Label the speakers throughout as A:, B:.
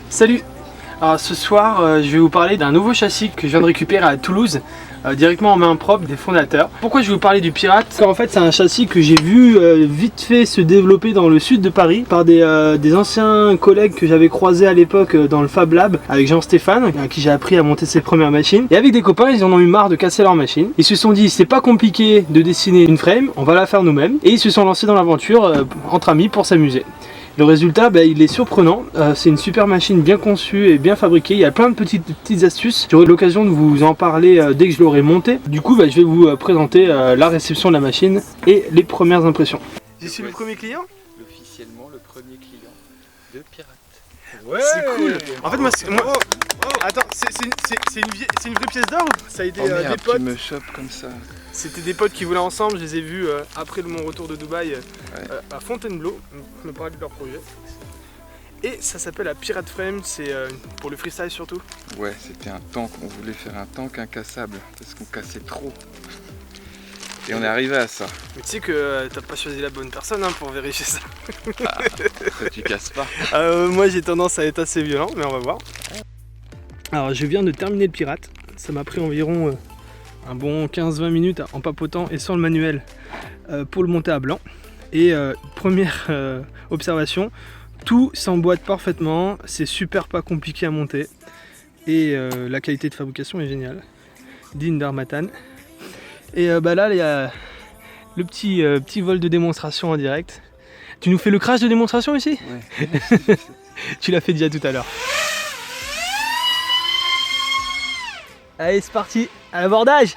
A: Salut! Alors ce soir je vais vous parler d'un nouveau châssis que je viens de récupérer à Toulouse directement en main propre des fondateurs. Pourquoi je vais vous parler du Pirate? Parce qu'en fait c'est un châssis que j'ai vu vite fait se développer dans le sud de Paris par des anciens collègues que j'avais croisés à l'époque dans le Fab Lab avec Jean-Stéphane, à qui j'ai appris à monter ses premières machines. Et avec des copains, ils en ont eu marre de casser leur machine. Ils se sont dit c'est pas compliqué de dessiner une frame, on va la faire nous-mêmes. Et ils se sont lancés dans l'aventure entre amis pour s'amuser. Le résultat, il est surprenant, c'est une super machine bien conçue et bien fabriquée, il y a plein de petites astuces, j'aurai l'occasion de vous en parler dès que je l'aurai montée. Du coup, je vais vous présenter la réception de la machine et les premières impressions. J'y suis le premier client?
B: Officiellement le premier client de Pirate.
A: Ouais, c'est cool. En fait, attends, c'est une vraie pièce d'or ou ça a été des potes?
B: Tu me chopes comme ça.
A: C'était des potes qui voulaient ensemble, je les ai vus après mon retour de Dubaï à Fontainebleau, me parler de leur projet. Et ça s'appelle la Pirate Frame, c'est pour le freestyle surtout.
B: Ouais, c'était un tank, on voulait faire un tank incassable parce qu'on cassait trop. Et on est arrivé à ça.
A: Mais tu sais que t'as pas choisi la bonne personne pour vérifier ça.
B: Ah, tu casses pas.
A: Moi j'ai tendance à être assez violent, mais on va voir. Alors je viens de terminer le Pirate, ça m'a pris environ un bon 15-20 minutes en papotant et sans le manuel pour le monter à blanc. Et première observation, tout s'emboîte parfaitement, c'est super pas compliqué à monter et la qualité de fabrication est géniale, digne d'Harmattan. Et là il y a le petit vol de démonstration en direct. Tu nous fais le crash de démonstration ici?
B: Ouais.
A: Tu l'as fait déjà tout à l'heure. Allez, c'est parti, à l'abordage!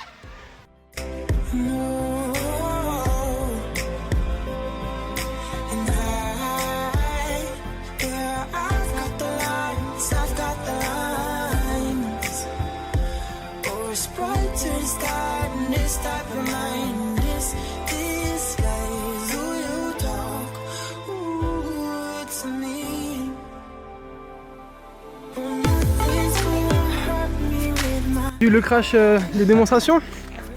A: Le crash des démonstrations,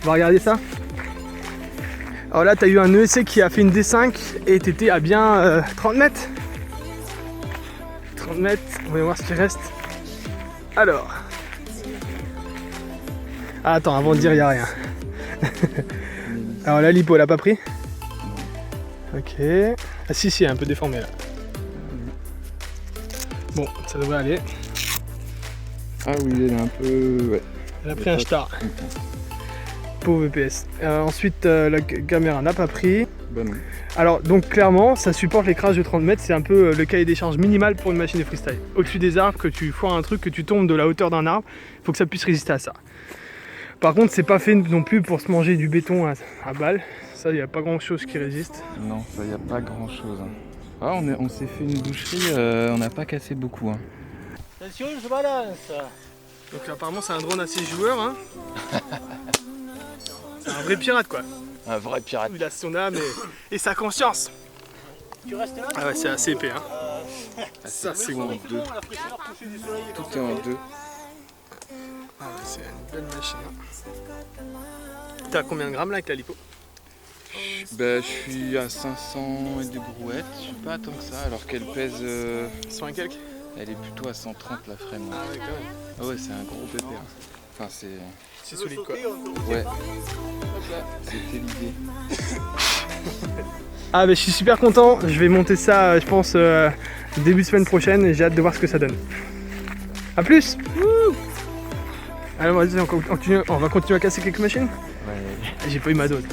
A: on va regarder ça. Alors là tu as eu un ESC qui a fait une D5 et tu étais à bien 30 mètres. 30 mètres, on va voir ce qui reste. Alors attends, avant de dire il n'y a rien. Alors là l'hypo elle a pas pris. Ok. Ah si elle est un peu déformée là. Bon, ça devrait aller.
B: Ah oui, elle est un peu... Ouais.
A: Elle a pris un star. Pauvre EPS. Ensuite, la caméra n'a pas pris.
B: Bah non.
A: Alors, donc clairement, ça supporte les crashs de 30 mètres. C'est un peu le cahier des charges minimal pour une machine de freestyle. Au-dessus des arbres, que tu foires un truc, que tu tombes de la hauteur d'un arbre, il faut que ça puisse résister à ça. Par contre, c'est pas fait non plus pour se manger du béton à balles. Ça, il n'y a pas grand chose qui résiste.
B: Non, ça, il n'y a pas grand chose. Ah, on s'est fait une boucherie, on n'a pas cassé beaucoup.
C: Attention, je balance.
A: Donc apparemment c'est un drone à 6 joueurs. C'est un vrai pirate quoi.
B: Un vrai pirate.
A: Il a son âme et sa conscience.
C: Tu restes là?
A: Ah ouais, c'est assez épais. Ça c'est
B: en
A: bon.
B: deux. Tout est en deux.
A: Ah ouais, c'est une belle machine. T'as combien de grammes là avec la lipo?
B: Bah, je suis à 500 et des brouettes. Je suis pas tant que ça, alors qu'elle pèse...
A: 100 et quelques?
B: Elle est plutôt à 130 la frame.
A: Ah ouais, quand même.
B: Ah ouais, c'est un gros pépère. Enfin,
A: C'est solide quoi.
B: Ouais. C'était l'idée.
A: Ah bah je suis super content. Je vais monter ça, je pense, début de semaine prochaine et j'ai hâte de voir ce que ça donne. A plus. Allez, vas-y, on va continuer à casser quelques machines.
B: Ouais.
A: J'ai pas eu ma dose.